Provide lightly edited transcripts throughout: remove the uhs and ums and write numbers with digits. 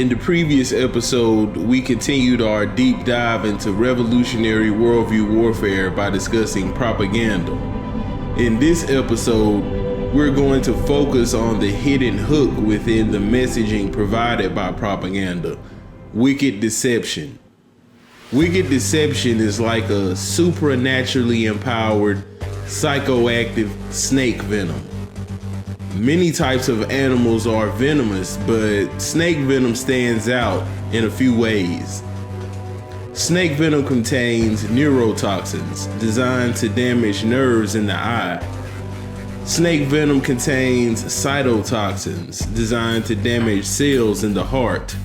In the previous episode, we continued our deep dive into revolutionary worldview warfare by discussing propaganda. In this episode, we're going to focus on the hidden hook within the messaging provided by propaganda: wicked deception. Wicked deception is like a supernaturally empowered, psychoactive snake venom. Many types of animals are venomous, but snake venom stands out in a few ways. Snake venom contains neurotoxins designed to damage nerves in the eye. Snake venom contains cytotoxins designed to damage cells in the heart.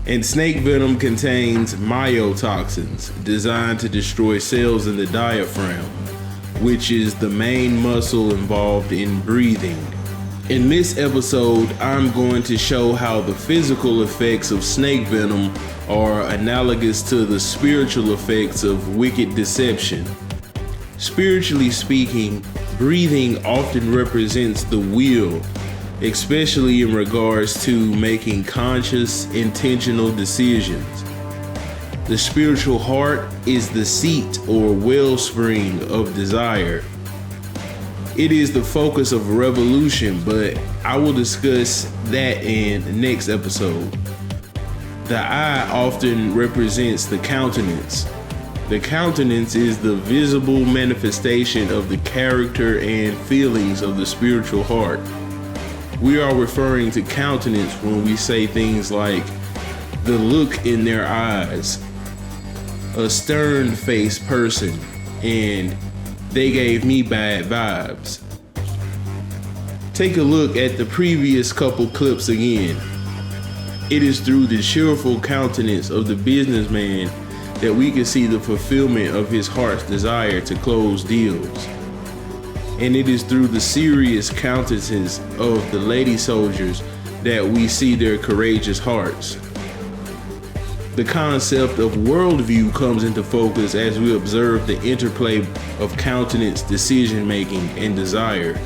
And snake venom contains myotoxins designed to destroy cells in the diaphragm, which is the main muscle involved in breathing. In this episode, I'm going to show how the physical effects of snake venom are analogous to the spiritual effects of wicked deception. Spiritually speaking, breathing often represents the will, especially in regards to making conscious, intentional decisions. The spiritual heart is the seat or wellspring of desire. It is the focus of revolution, but I will discuss that in the next episode. The eye often represents the countenance. The countenance is the visible manifestation of the character and feelings of the spiritual heart. We are referring to countenance when we say things like the look in their eyes, a stern-faced person, and they gave me bad vibes. Take a look at the previous couple clips again. It is through the cheerful countenance of the businessman that we can see the fulfillment of his heart's desire to close deals. And it is through the serious countenances of the lady soldiers that we see their courageous hearts. The concept of worldview comes into focus as we observe the interplay of countenance, decision making, and desire.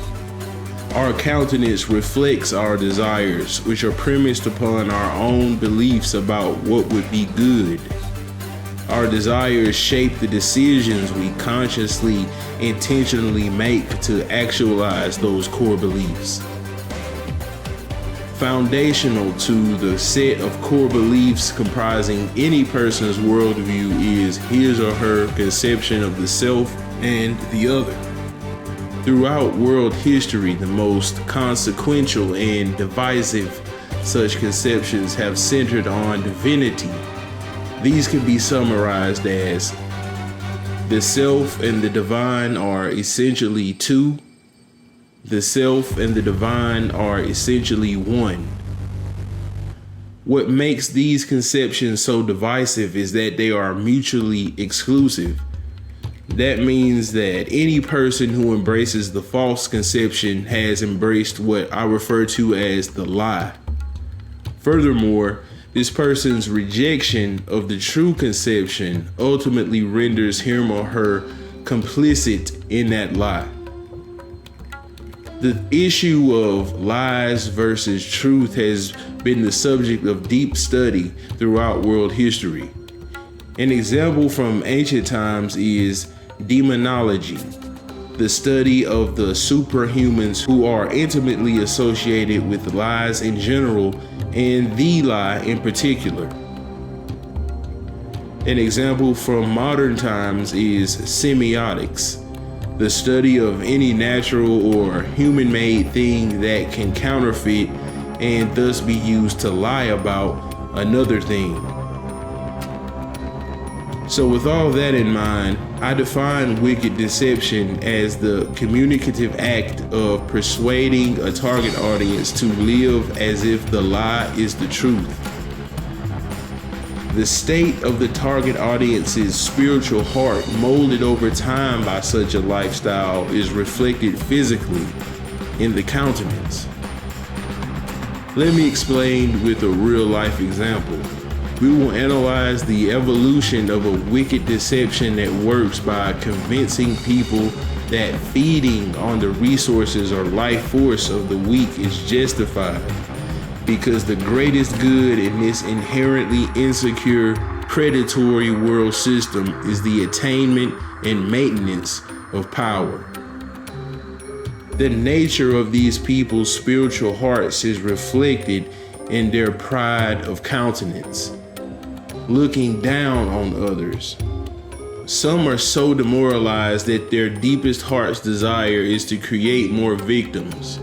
Our countenance reflects our desires, which are premised upon our own beliefs about what would be good. Our desires shape the decisions we consciously, intentionally make to actualize those core beliefs. Foundational to the set of core beliefs comprising any person's worldview is his or her conception of the self and the other. Throughout world history, the most consequential and divisive such conceptions have centered on divinity. These can be summarized as: the self and the divine are essentially two. The self and the divine are essentially one. What makes these conceptions so divisive is that they are mutually exclusive. That means that any person who embraces the false conception has embraced what I refer to as the lie. Furthermore, this person's rejection of the true conception ultimately renders him or her complicit in that lie. The issue of lies versus truth has been the subject of deep study throughout world history. An example from ancient times is demonology, the study of the superhumans who are intimately associated with lies in general and the lie in particular. An example from modern times is semiotics, the study of any natural or human-made thing that can counterfeit and thus be used to lie about another thing. So with all that in mind, I define wicked deception as the communicative act of persuading a target audience to live as if the lie is the truth. The state of the target audience's spiritual heart, molded over time by such a lifestyle, is reflected physically in the countenance. Let me explain with a real-life example. We will analyze the evolution of a wicked deception that works by convincing people that feeding on the resources or life force of the weak is justified. because the greatest good in this inherently insecure, predatory world system is the attainment and maintenance of power. The nature of these people's spiritual hearts is reflected in their pride of countenance, looking down on others. Some are so demoralized that their deepest heart's desire is to create more victims.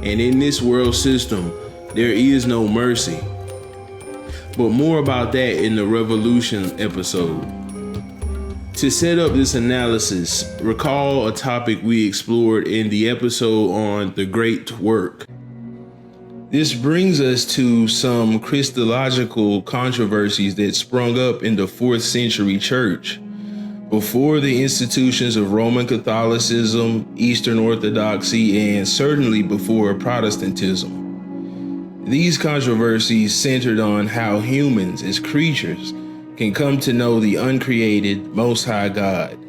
And in this world system, there is no mercy. But more about that in the Revolution episode. To set up this analysis, recall a topic we explored in the episode on the Great Work. This brings us to some Christological controversies that sprung up in the 4th century church, before the institutions of Roman Catholicism, Eastern Orthodoxy, and certainly before Protestantism. These controversies centered on how humans as creatures can come to know the uncreated, Most High God.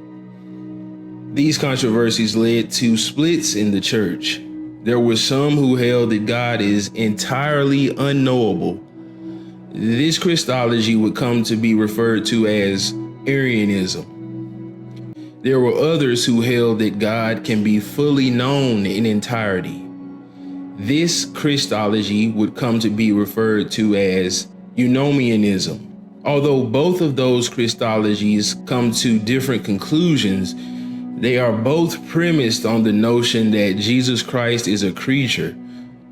These controversies led to splits in the church. There were some who held that God is entirely unknowable. This Christology would come to be referred to as Arianism. There were others who held that God can be fully known in entirety. This Christology would come to be referred to as Eunomianism. Although both of those Christologies come to different conclusions, they are both premised on the notion that Jesus Christ is a creature,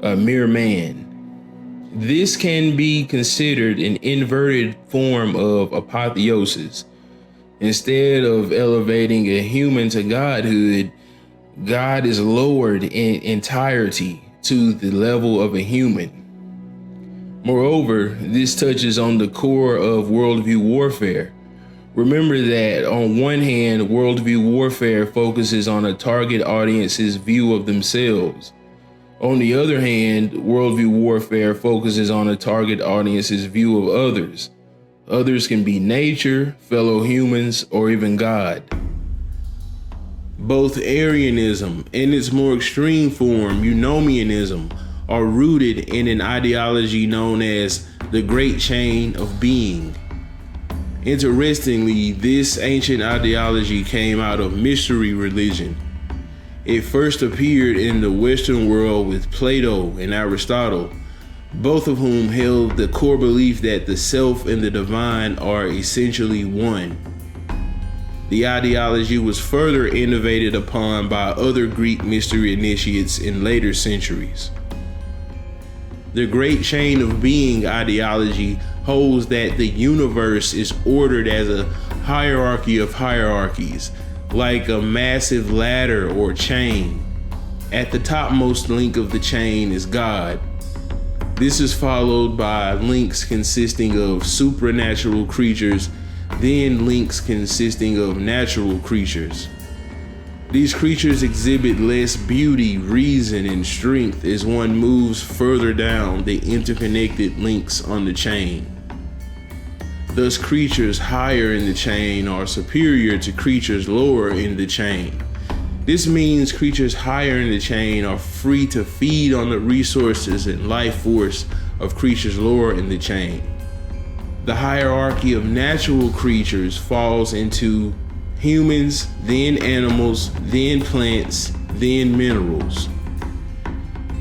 a mere man. This can be considered an inverted form of apotheosis. Instead of elevating a human to godhood, God is lowered in entirety to the level of a human. Moreover, this touches on the core of worldview warfare. Remember that on one hand, worldview warfare focuses on a target audience's view of themselves. On the other hand, worldview warfare focuses on a target audience's view of others. Others can be nature, fellow humans, or even God. Both Arianism and its more extreme form, Eunomianism, are rooted in an ideology known as the Great Chain of Being. Interestingly, this ancient ideology came out of mystery religion. It first appeared in the Western world with Plato and Aristotle, both of whom held the core belief that the self and the divine are essentially one. The ideology was further innovated upon by other Greek mystery initiates in later centuries. The Great Chain of Being ideology holds that the universe is ordered as a hierarchy of hierarchies, like a massive ladder or chain. At the topmost link of the chain is God. This is followed by links consisting of supernatural creatures, then links consisting of natural creatures. These creatures exhibit less beauty, reason, and strength as one moves further down the interconnected links on the chain. Thus, creatures higher in the chain are superior to creatures lower in the chain. This means creatures higher in the chain are free to feed on the resources and life force of creatures lower in the chain. The hierarchy of natural creatures falls into humans, then animals, then plants, then minerals.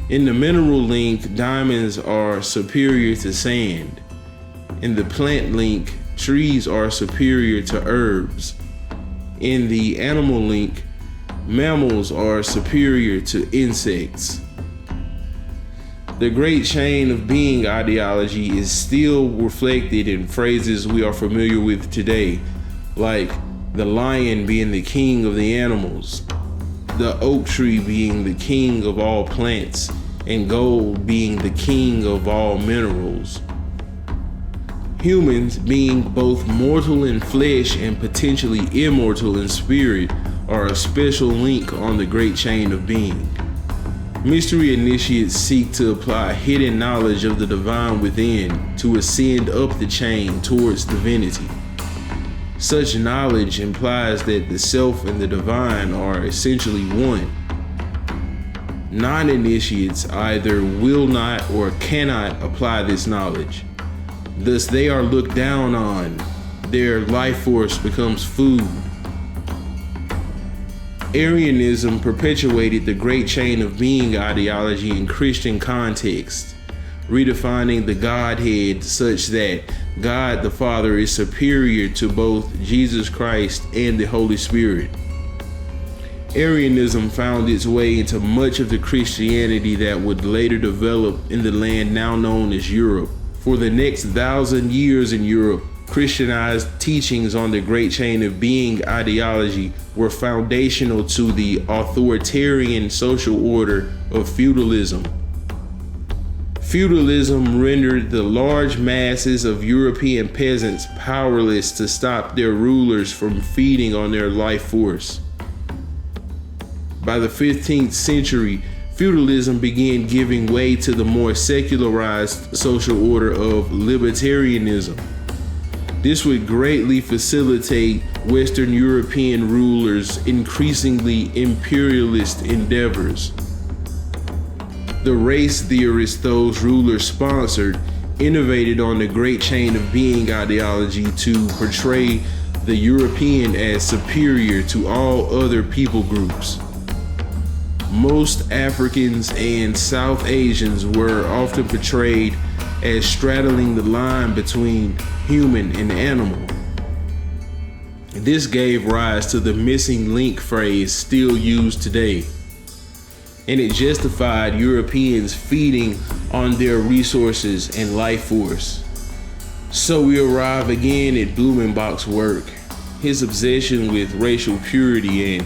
In the mineral link, diamonds are superior to sand. In the plant link, trees are superior to herbs. In the animal link, mammals are superior to insects. The Great Chain of Being ideology is still reflected in phrases we are familiar with today, like the lion being the king of the animals, the oak tree being the king of all plants, and gold being the king of all minerals. Humans, being both mortal in flesh and potentially immortal in spirit, are a special link on the Great Chain of Being. Mystery initiates seek to apply hidden knowledge of the divine within to ascend up the chain towards divinity. Such knowledge implies that the self and the divine are essentially one. Non-initiates either will not or cannot apply this knowledge. Thus, they are looked down on. Their life force becomes food. Arianism perpetuated the great chain of being ideology in Christian context, redefining the Godhead such that God the Father is superior to both Jesus Christ and the Holy Spirit. Arianism found its way into much of the Christianity that would later develop in the land now known as Europe. For the next 1,000 years in Europe, Christianized teachings on the great chain of being ideology were foundational to the authoritarian social order of feudalism. Feudalism rendered the large masses of European peasants powerless to stop their rulers from feeding on their life force. By the 15th century, feudalism began giving way to the more secularized social order of libertarianism. This would greatly facilitate Western European rulers' increasingly imperialist endeavors. The race theorists those rulers sponsored innovated on the great chain of being ideology to portray the European as superior to all other people groups. Most Africans and South Asians were often portrayed as straddling the line between human and animal. This gave rise to the missing link phrase still used today, and it justified Europeans feeding on their resources and life force. So we arrive again at Blumenbach's work. His obsession with racial purity and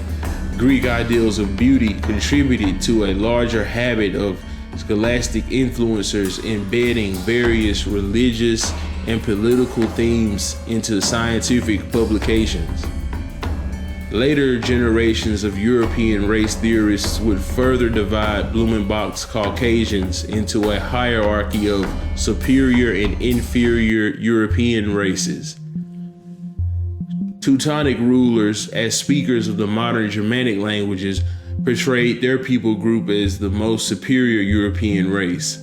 Greek ideals of beauty contributed to a larger habit of scholastic influencers embedding various religious and political themes into scientific publications. Later generations of European race theorists would further divide Blumenbach's Caucasians into a hierarchy of superior and inferior European races. Teutonic rulers, as speakers of the modern Germanic languages, portrayed their people group as the most superior European race.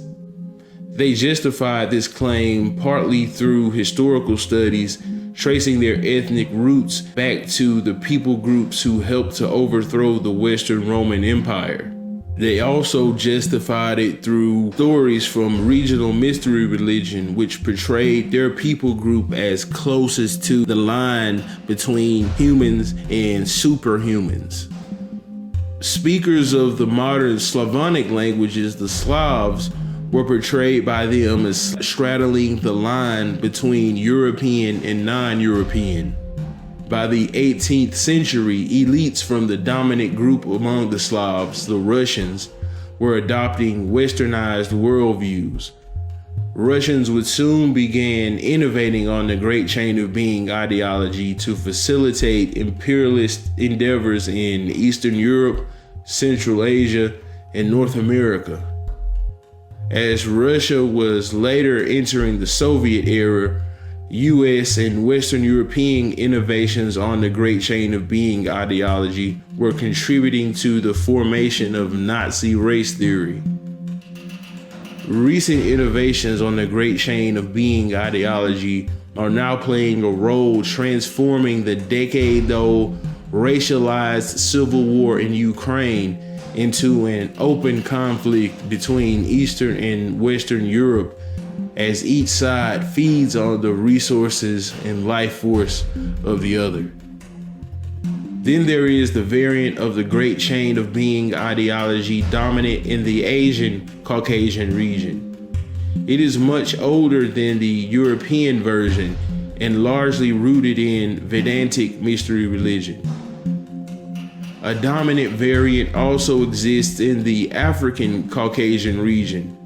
They justified this claim partly through historical studies, tracing their ethnic roots back to the people groups who helped to overthrow the Western Roman Empire. They also justified it through stories from regional mystery religion, which portrayed their people group as closest to the line between humans and superhumans. Speakers of the modern Slavonic languages, the Slavs, were portrayed by them as straddling the line between European and non-European. By the 18th century, elites from the dominant group among the Slavs, the Russians, were adopting westernized worldviews. Russians would soon begin innovating on the great chain of being ideology to facilitate imperialist endeavors in Eastern Europe, Central Asia, and North America. As Russia was later entering the Soviet era, US and Western European innovations on the great chain of being ideology were contributing to the formation of Nazi race theory. Recent innovations on the great chain of being ideology are now playing a role transforming the decade-old racialized civil war in Ukraine into an open conflict between Eastern and Western Europe, as each side feeds on the resources and life force of the other. Then there is the variant of the great chain of being ideology dominant in the Asian Caucasian region. It is much older than the European version and largely rooted in Vedantic mystery religion. A dominant variant also exists in the African Caucasian region.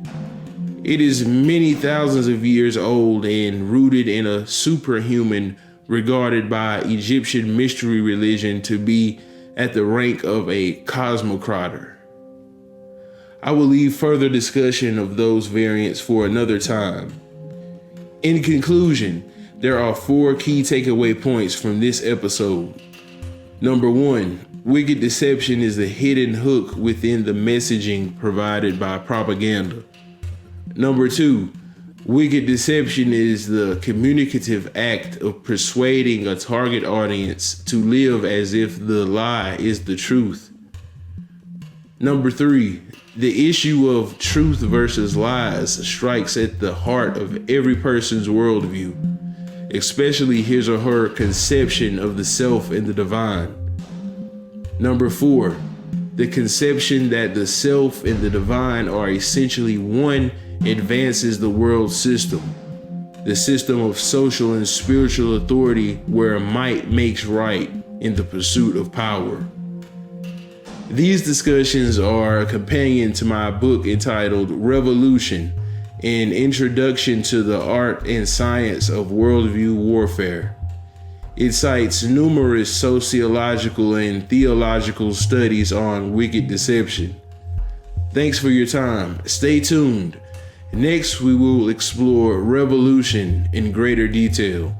It is many thousands of years old and rooted in a superhuman regarded by Egyptian mystery religion to be at the rank of a cosmocrator. I will leave further discussion of those variants for another time. In conclusion, there are 4 key takeaway points from this episode. Number 1, wicked deception is the hidden hook within the messaging provided by propaganda. Number 2, wicked deception is the communicative act of persuading a target audience to live as if the lie is the truth. Number 3, the issue of truth versus lies strikes at the heart of every person's worldview, especially his or her conception of the self and the divine. Number 4, the conception that the self and the divine are essentially one advances the world system, the system of social and spiritual authority where might makes right in the pursuit of power. These discussions are a companion to my book entitled Revolution, an introduction to the art and science of worldview warfare. It cites numerous sociological and theological studies on wicked deception. Thanks for your time. Stay tuned. Next, we will explore revolution in greater detail.